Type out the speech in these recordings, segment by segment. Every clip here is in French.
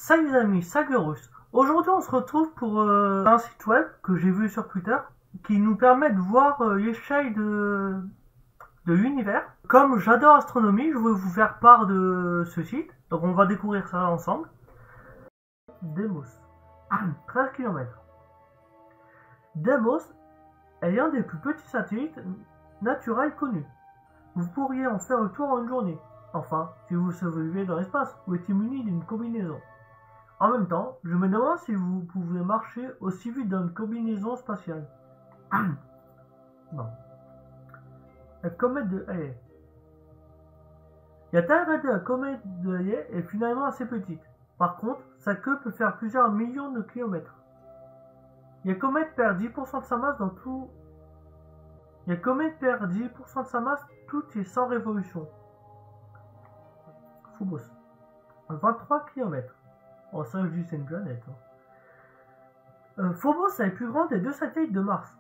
Salut les amis, Sagerus. Aujourd'hui on se retrouve pour un site web que j'ai vu sur Twitter qui nous permet de voir l'échelle de l'univers. Comme j'adore astronomie, je vais vous faire part de ce site. Donc on va découvrir ça ensemble. Deimos. 13 km. Deimos est l'un des plus petits satellites naturels connus. Vous pourriez en faire le tour en une journée. Enfin, si vous survivez dans l'espace, vous êtes muni d'une combinaison. En même temps, je me demande si vous pouvez marcher aussi vite dans une combinaison spatiale. Non. La comète de Halley. La taille de la comète de Halley est finalement assez petite. Par contre, sa queue peut faire plusieurs millions de kilomètres. La comète perd 10% de sa masse dans tout. La comète perd 10% de sa masse toutes les 100 révolutions. Phobos. 23 km. Oh, ça, je dis c'est une planète. Phobos est le plus grand des deux satellites de Mars.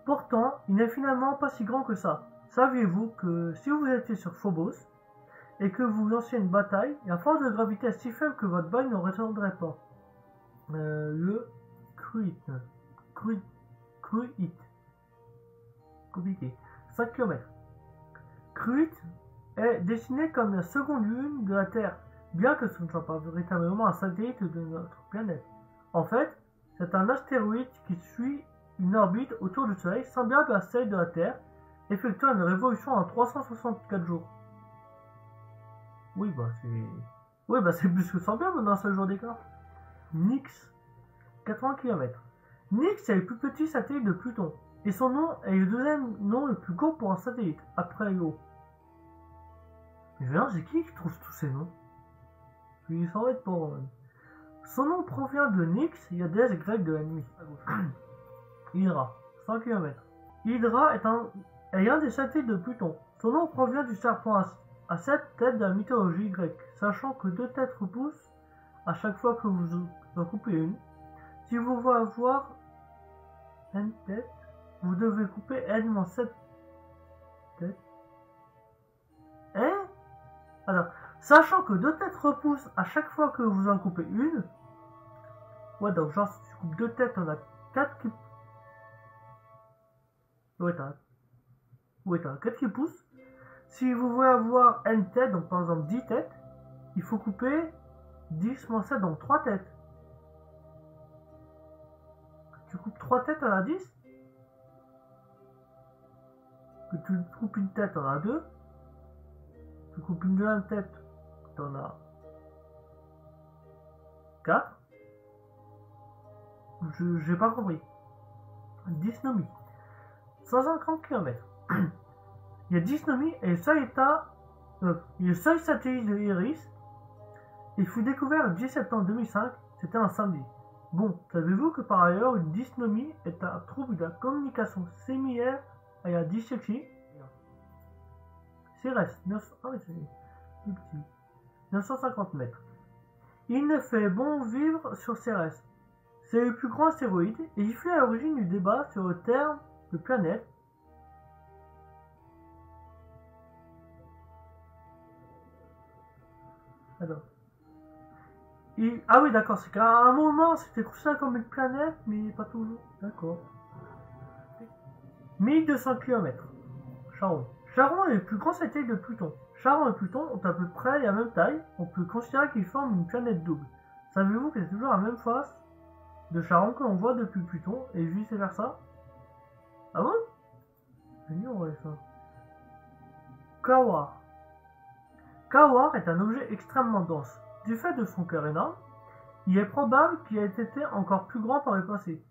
Pourtant, il n'est finalement pas si grand que ça. Saviez-vous que si vous étiez sur Phobos et que vous lanciez une bataille, la force de gravité est si faible que votre balle ne retournerait pas. Le Kruit. Compliqué. 5 km. Kruit est dessiné comme la seconde lune de la Terre, bien que ce ne soit pas véritablement un satellite de notre planète. En fait, c'est un astéroïde qui suit une orbite autour du Soleil semblable à celle de la Terre, effectuant une révolution en 364 jours. Oui, c'est plus que semblable dans un seul jour d'écart. Nix, 80 km. Nix est le plus petit satellite de Pluton, et son nom est le deuxième nom le plus court pour un satellite, après Io. Mais c'est qui trouve tous ces noms? Il s'en va être pour... Son nom provient de Nyx, il y a des grec de la nuit. Hydra, 100 km. Hydra est un des satellites de Pluton. Son nom provient du serpent à 7 têtes de la mythologie grecque, sachant que 2 têtes repoussent à chaque fois que vous en coupez une. Si vous voulez avoir n têtes, vous devez couper n-7 têtes. Alors, sachant que 2 têtes repoussent à chaque fois que vous en coupez une. Ouais, donc genre si tu coupes 2 têtes, on a 4 qui... t'as 4 qui poussent. Si vous voulez avoir n têtes, donc par exemple 10 têtes, il faut couper 10 moins 7, donc 3 têtes. Tu coupes 3 têtes, on a 10. Que tu coupes une tête, on a 2. Tu coupes une deuxième tête, t'en as 4. J'ai pas compris. Dysnomie. 150 km. Il y a Dysnomie et le seul le seul satellite de Iris. Il fut découvert le 10 septembre 2005. C'était un samedi. Bon, savez-vous que par ailleurs, une dysnomie est un trouble de la communication similaire à la dyslexie? Cérès, 950 mètres. Il ne fait bon vivre sur Cérès. C'est le plus grand astéroïde et il fut à l'origine du débat sur le terme de planète. Alors. Ah oui, d'accord, c'est qu'à un moment c'était considéré comme une planète, mais pas toujours. D'accord. 1200 km. Charon. Charon est le plus grand satellite de Pluton. Charon et Pluton ont à peu près la même taille. On peut considérer qu'ils forment une planète double. Savez-vous que c'est toujours la même face de Charon que l'on voit depuis Pluton et vice versa? Ah bon? J'ignorais ça. Kawar. Kawar est un objet extrêmement dense. Du fait de son cœur énorme, il est probable qu'il ait été encore plus grand par le passé.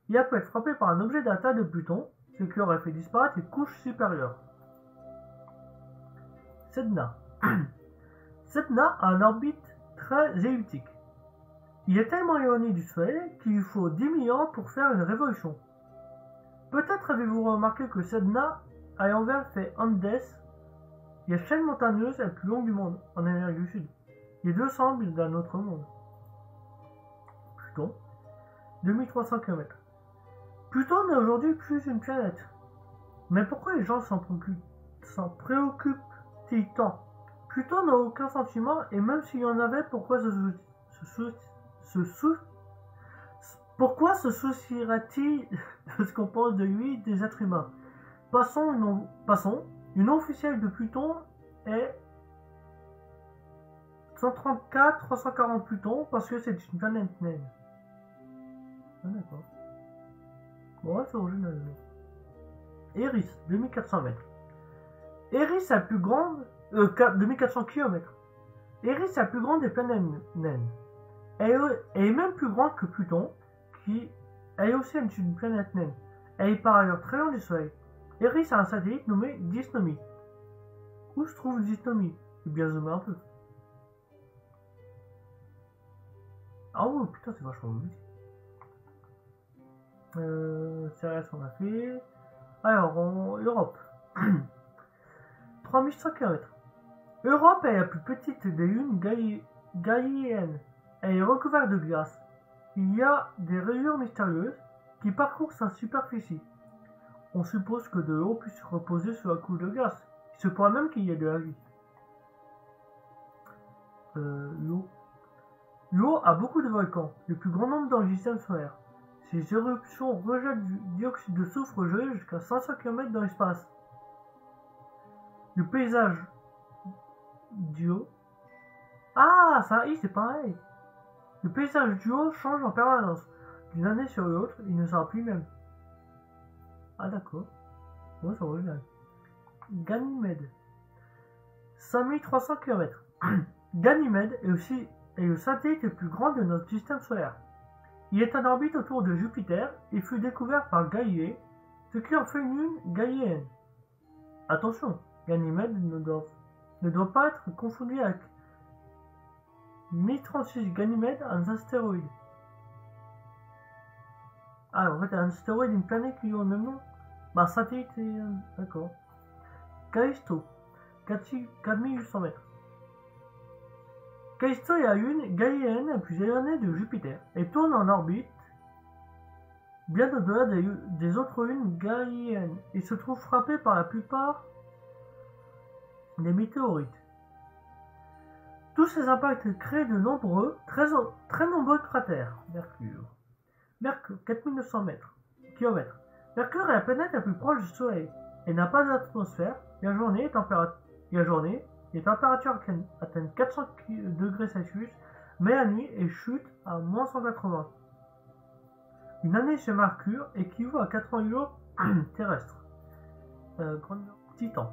Il a pu être frappé par un objet de la taille de Pluton, ce qui aurait fait disparaître les couches supérieures. Sedna. Sedna a une orbite très elliptique. Il est tellement éloigné du Soleil qu'il lui faut 10 000 ans pour faire une révolution. Peut-être avez-vous remarqué que Sedna a l'envers fait Andes, la chaîne montagneuse la plus longue du monde, en Amérique du Sud. Les deux semblent d'un autre monde. Pluton, 2300 km. Pluton n'est aujourd'hui plus une planète. Mais pourquoi les gens s'en préoccupent-ils tant? Pluton n'a aucun sentiment, et même s'il y en avait, pourquoi se Pourquoi se soucierait-il de ce qu'on pense de lui des êtres humains? Passons, une officielle de Pluton est 134 340 Pluton parce que c'est une planète naine. Ah, d'accord. Bon, c'est original. Eris, 2400 mètres. Eris est la plus grande. 2400 km. Eris est la plus grande des planètes naines. Elle est même plus grande que Pluton, qui est aussi une planète naine. Elle est par ailleurs très loin du Soleil. Eris a un satellite nommé Dysnomie. Où se trouve Dysnomie? Je vais bien zoomer un peu. Ah oui, putain, c'est vachement logique. Cérès, on a fait. Alors, Europe. 3100 km. Europe est la plus petite des lunes galiléennes. Elle est recouverte de glace. Il y a des rayures mystérieuses qui parcourent sa superficie. On suppose que de l'eau puisse reposer sur la couche de glace. Il se pourrait même qu'il y ait de la vie. L'eau. L'eau a beaucoup de volcans, le plus grand nombre dans le système solaire. Ces éruptions rejettent du dioxyde de soufre gelé jusqu'à 500 km dans l'espace. Le paysage du haut. Ah, ça, c'est pareil. Le paysage du haut change en permanence. D'une année sur l'autre, il ne sera plus le même. Ah, d'accord. Ouais, c'est original. Ganymède. 5300 km. Ganymède est le satellite le plus grand de notre système solaire. Il est en orbite autour de Jupiter et fut découvert par Galilée, ce qui en fait une lune galiléenne. Attention, Ganymède ne doit pas être confondu avec 1036 Ganymède, un astéroïde. Ah, en fait, un astéroïde, une planète qui a le même nom. Bah, satellite, d'accord. Callisto, 4800 mètres. Callisto est la lune galiléenne la plus éloignée de Jupiter et tourne en orbite bien au-delà des autres lunes galiléennes et se trouve frappée par la plupart des météorites. Tous ces impacts créent de nombreux, très nombreux cratères. Mercure, 4900 mètres. Kilomètres. Mercure est la planète la plus proche du Soleil. Elle n'a pas d'atmosphère. La journée, les températures atteignent 400 degrés Celsius, mais la nuit, elle chute à moins 180. Une année chez Mercure équivaut à 80 jours terrestres. Titan.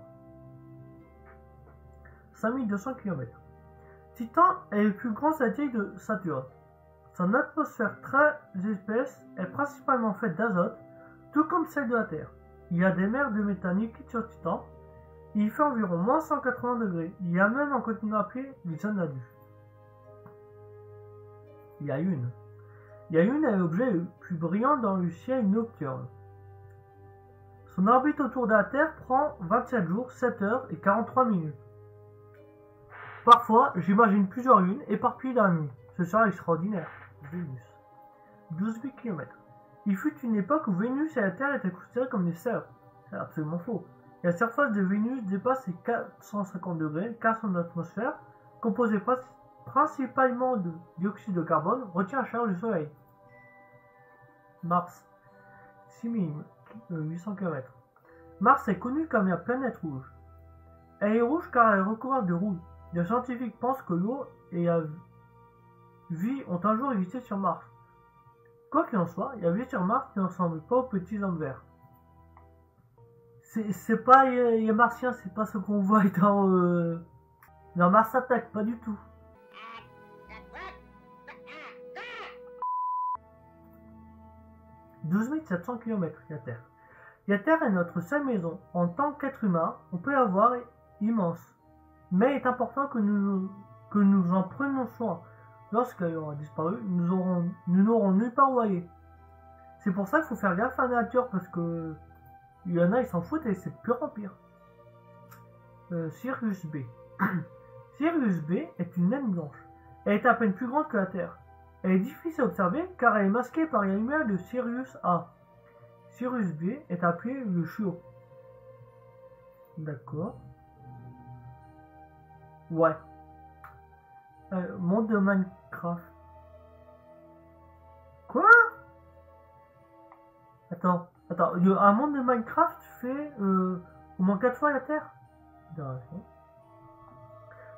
5200 km. Titan est le plus grand satellite de Saturne. Son atmosphère très épaisse est principalement faite d'azote, tout comme celle de la Terre. Il y a des mers de méthane liquide sur Titan. Il fait environ moins 180 degrés. Il y a même un continent appelé les Xanadu. La Lune. La Lune est l'objet le plus brillant dans le ciel nocturne. Son orbite autour de la Terre prend 27 jours, 7 heures et 43 minutes. Parfois, j'imagine plusieurs lunes éparpillées dans la nuit. Ce serait extraordinaire. Vénus. 12 000 km. Il fut une époque où Vénus et la Terre étaient considérées comme des sœurs. C'est absolument faux. La surface de Vénus dépasse les 450 degrés car son atmosphère, composée principalement de dioxyde de carbone, retient la chaleur du Soleil. Mars. 6800 km. Mars est connue comme la planète rouge. Elle est rouge car elle est recouverte de rouille. Les scientifiques pensent que l'eau et la vie ont un jour existé sur Mars. Quoi qu'il en soit, la vie sur Mars ne ressemble pas aux petits hommes verts. C'est pas les Martiens, c'est pas ce qu'on voit dans Mars Attack, pas du tout. « 12 700 km, la Terre. La Terre est notre seule maison. En tant qu'être humain, on peut la voir immense. Mais il est important que nous en prenions soin. Lorsqu'elle aura disparu, nous n'aurons nulle part où aller. C'est pour ça qu'il faut faire gaffe à la nature, parce que il y en a, ils s'en foutent et c'est pur empire. Sirius B. Sirius B est une naine blanche. Elle est à peine plus grande que la Terre. Elle est difficile à observer car elle est masquée par la lumière de Sirius A. Sirius B est appelé le chiot. D'accord. Ouais. Monde de Minecraft. Attends. Un monde de Minecraft fait au moins 4 fois la Terre.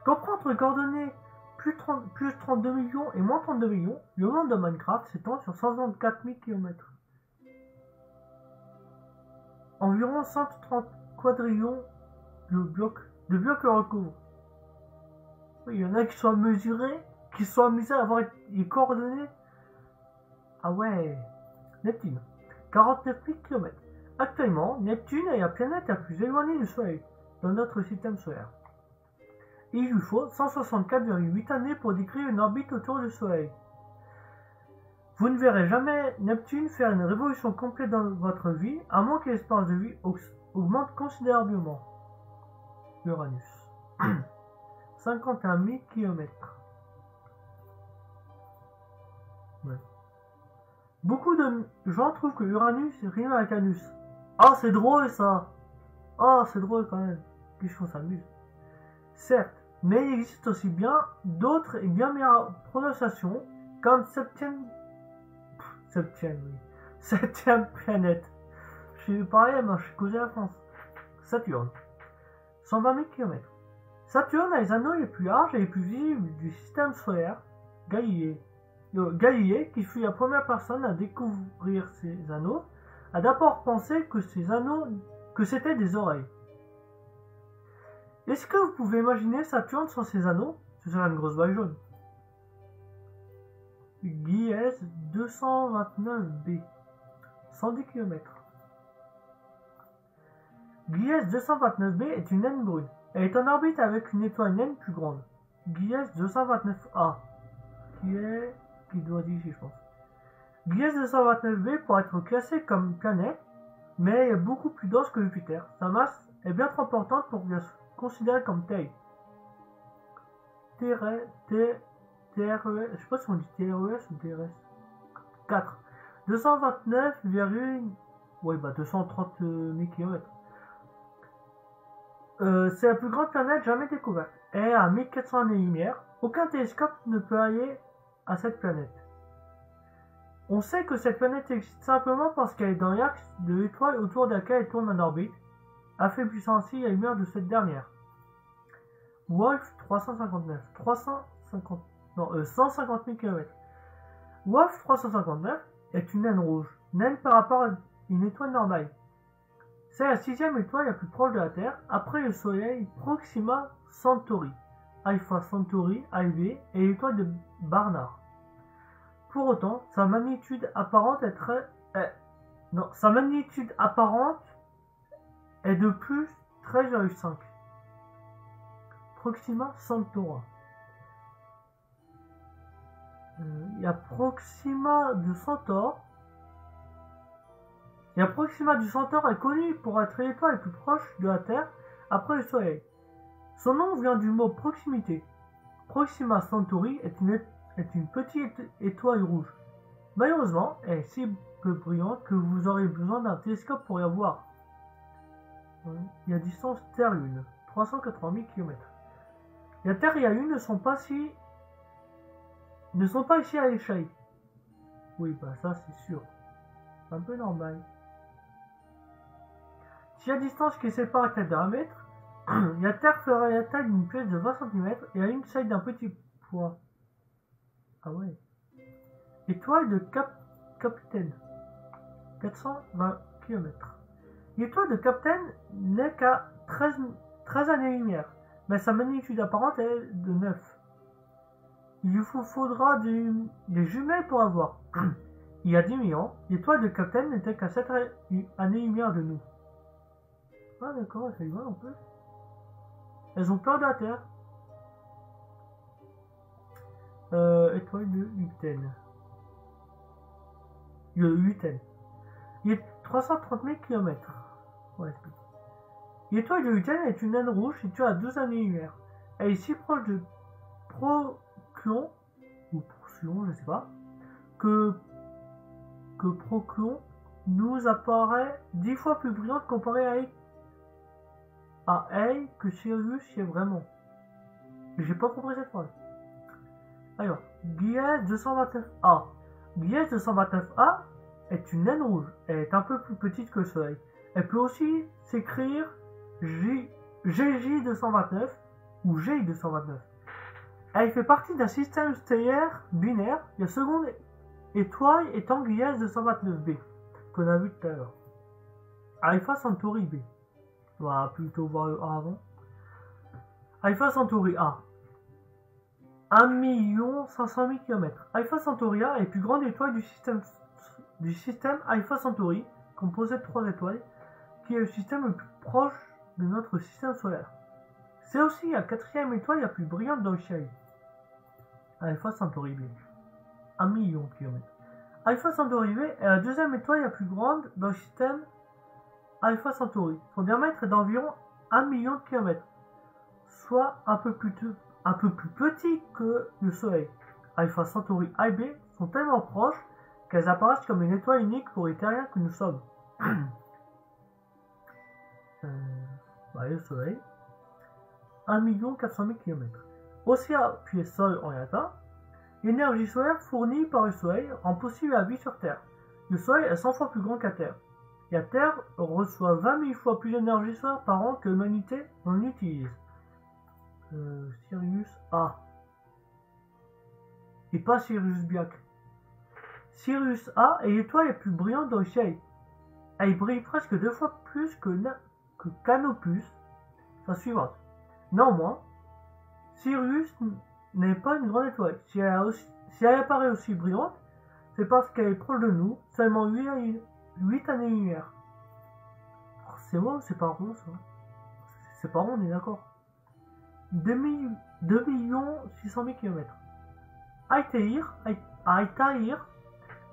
Comprends entre les coordonnées plus 32 millions et moins 32 millions, le monde de Minecraft s'étend sur 124 000 km. Environ 130 quadrillions de blocs le recouvrent. Oui, il y en a qui sont mesurés, qui sont amusés à avoir les coordonnées. Ah ouais. Neptune. 49 000 km. Actuellement, Neptune est la planète la plus éloignée du Soleil dans notre système solaire. Il lui faut 164,8 années pour décrire une orbite autour du Soleil. Vous ne verrez jamais Neptune faire une révolution complète dans votre vie, à moins que l'espérance de vie augmente considérablement. Uranus. 51 000 km. Ouais. Beaucoup de gens trouvent que Uranus rime avec Anus. Ah, c'est drôle ça. Ah, c'est drôle quand même. Qu'est-ce qu'on s'amuse. Certes, mais il existe aussi bien d'autres et bien meilleures prononciations, comme septième planète. Je suis pareil, moi je suis causé à la France. Saturne. 120 000 km. Saturne a les anneaux les plus larges et les plus visibles du système solaire. Galilée, qui fut la première personne à découvrir ces anneaux, a d'abord pensé que c'était des oreilles. Est-ce que vous pouvez imaginer Saturne sans ses anneaux? Ce serait une grosse balle jaune. Gliese 229b. 110 km. Gliese 229b est une naine brune. Elle est en orbite avec une étoile naine plus grande. Gliese 229a. Qui doit dire ici, je pense. Gliese 229b pourrait être classée comme planète, mais elle est beaucoup plus dense que Jupiter. Sa masse est bien trop importante pour la considérée comme telle. TRES, je sais pas si on dit TRES ou TRS. 4. 229, ouais, 230 000 km. C'est la plus grande planète jamais découverte. Elle est à 1400 années-lumière. Aucun télescope ne peut aller à cette planète. On sait que cette planète existe simplement parce qu'elle est dans l'axe de l'étoile autour de laquelle elle tourne en orbite, affaiblissant ainsi la lumière de cette dernière. Wolf 150 000 km. Wolf 359 est une naine rouge, naine par rapport à une étoile normale. C'est la 6e étoile la plus proche de la Terre, après le Soleil Proxima Centauri, Alpha Centauri, ALB, et l'étoile de Barnard. Pour autant, sa magnitude apparente est de plus 13,5. Proxima Centauri. Il y a Proxima du Centaure. La Proxima du Centaure est connue pour être l'étoile la plus proche de la Terre après le Soleil. Son nom vient du mot proximité. Proxima Centauri est une petite étoile rouge. Malheureusement, elle est si peu brillante que vous aurez besoin d'un télescope pour la voir. La distance Terre-Lune, 380 000 km. La Terre et la Lune ne sont pas ici à l'échelle. Oui, bah ça c'est sûr. C'est un peu normal. Si la distance qui sépare la Terre de 1 mètre, la Terre fera la taille d'une pièce de 20 cm et la Lune celle d'un petit point. Ah ouais. Étoile de Capitaine. 420 km. L'étoile de Capitaine n'est qu'à 13 années-lumière, mais sa magnitude apparente est de 9. Il vous faudra des jumelles pour la voir. Il y a 10 000 ans, l'étoile de Capitaine n'était qu'à 7 années-lumière de nous. Ah d'accord, ça y va un peu. Elles ont peur de la Terre. Étoile de Lutène. Lutène. Il est 330 000 km. Ouais, l'étoile de Lutène est une naine rouge située à 12 années-lumière. Elle est si proche de Procyon, ou Procyon, je sais pas, que Procyon nous apparaît 10 fois plus brillante comparée à elle que Sirius y est vraiment. J'ai pas compris cette phrase. Alors, Gliese 229a. Gliese 229a est une naine rouge. Elle est un peu plus petite que le Soleil. Elle peut aussi s'écrire GJ229 ou GI229. Elle fait partie d'un système stellaire binaire, la seconde étoile étant Gliese 229b, qu'on a vu tout à l'heure. Alpha Centauri B. On va plutôt voir le A avant. Alpha Centauri A. 1 500 000 km. Alpha Centauri A est la plus grande étoile du système Alpha Centauri, composé de 3 étoiles, qui est le système le plus proche de notre système solaire. C'est aussi la 4e étoile la plus brillante dans le ciel. Alpha Centauri B. 1 million de km. Alpha Centauri B est la 2e étoile la plus grande dans le système Alpha Centauri. Son diamètre est d'environ 1 million de km, soit un peu plus petit que le Soleil. Alpha Centauri A et B sont tellement proches qu'elles apparaissent comme une étoile unique pour les terriens que nous sommes. Le Soleil. 1 400 000 km. Aussi appuyé Sol en latin, l'énergie solaire fournie par le Soleil rend possible la vie sur Terre. Le Soleil est 100 fois plus grand que la Terre. La Terre reçoit 20 000 fois plus d'énergie solaire par an que l'humanité en utilise. Sirius A. Et pas Sirius Black. Sirius A est l'étoile la plus brillante dans le ciel. Elle brille presque 2 fois plus que Canopus, sa suivante. Néanmoins, Sirius n'est pas une grande étoile. Si elle apparaît aussi brillante, c'est parce qu'elle est proche de nous, seulement 8 années-lumière. C'est moi ou c'est pas rond ça? C'est pas rond, on est d'accord. 2 600 000 km. Altaïr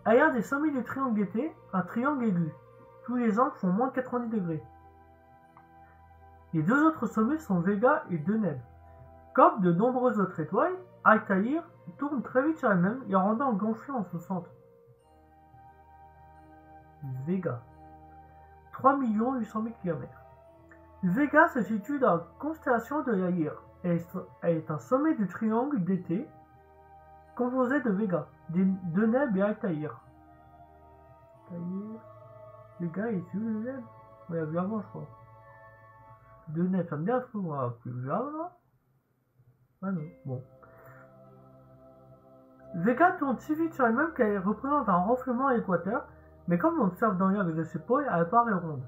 est un des sommets du triangle d'été, un triangle aigu. Tous les angles font moins de 90 degrés. Les 2 autres sommets sont Vega et Deneb. Comme de nombreuses autres étoiles, Altaïr tourne très vite sur elle-même, la rendant gonflée en son centre. Vega. 3 800 000 km. Vega se situe dans la constellation de la Lyre. Elle est un sommet du triangle d'été composé de Vega, Deneb et Altaïr. Vega est sur le Deneb. On l'a vu avant, je crois. Deneb, ça me dit un truc, on l'a plus vu avant, non? Ah non, bon. Vega tourne si vite sur elle-même qu'elle représente un renflement à l'équateur, mais comme on observe dans l'air de ses pôles, elle paraît ronde.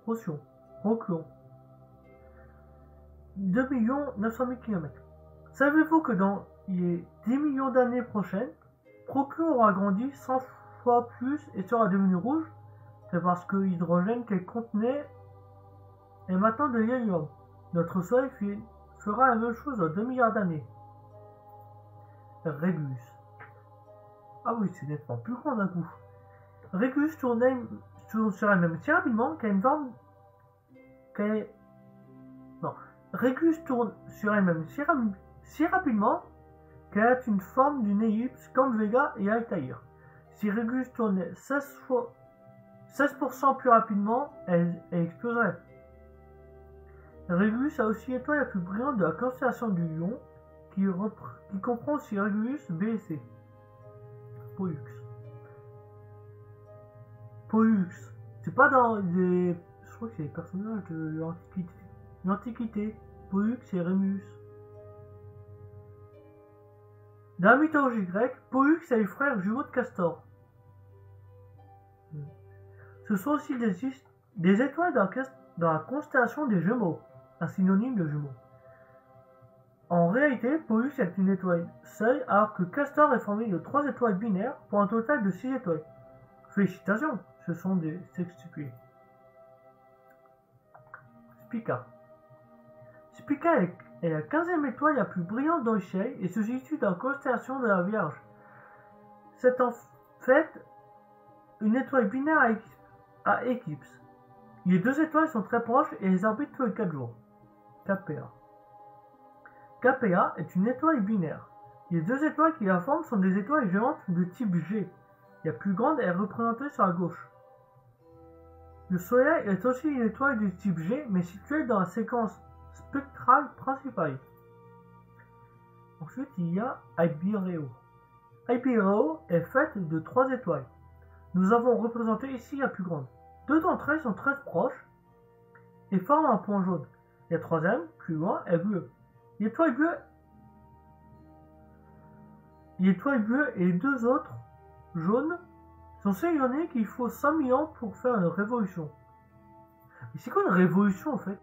Procyon. 2 900 000 km. Savez-vous que dans les 10 millions d'années prochaines, Procyon aura grandi 100 fois plus et sera devenu rouge? C'est parce que l'hydrogène qu'elle contenait est maintenant de l'hélium. Notre Soleil fera la même chose dans 2 milliards d'années. Régus. Ah oui, c'est nettement plus grand d'un coup. Régus tourne sur elle-même si rapidement qu'elle a une forme. Régus tourne sur elle-même si rapidement qu'elle a une forme d'une ellipse comme Vega et Altaïr. Si Régus tournait 16% plus rapidement, elle exploserait. Régus a aussi l'étoile la plus brillante de la constellation du Lion, qui comprend aussi Régus B et C. Pollux. C'est pas dans les... Je crois que c'est les personnages de l'Antiquité. Pollux et Rémus. Dans la mythologie grecque, Pollux est le frère jumeau de Castor. Ce sont aussi des étoiles dans la constellation des Gémeaux, un synonyme de jumeaux. En réalité, Pollux est une étoile seule, alors que Castor est formé de 3 étoiles binaires pour un total de 6 étoiles. Félicitations, ce sont des sextuplés. Spica. Spica est la 15e étoile la plus brillante dans le ciel et se situe dans la constellation de la Vierge. C'est en fait une étoile binaire à éclipse. Les 2 étoiles sont très proches et elles orbitent tous les 4 jours. Capella. Capella est une étoile binaire. Les 2 étoiles qui la forment sont des étoiles géantes de type G. La plus grande est représentée sur la gauche. Le Soleil est aussi une étoile du type G, mais située dans la séquence spectrale principale. Ensuite, il y a Albireo. Hyperion est faite de 3 étoiles. Nous avons représenté ici la plus grande. 2 d'entre elles sont très proches et forment un point jaune. La troisième, plus loin, est bleue. L'étoile bleue et les 2 autres, jaunes, sont sillonnés qu'il faut 5 000 ans pour faire une révolution. Mais c'est quoi une révolution en fait?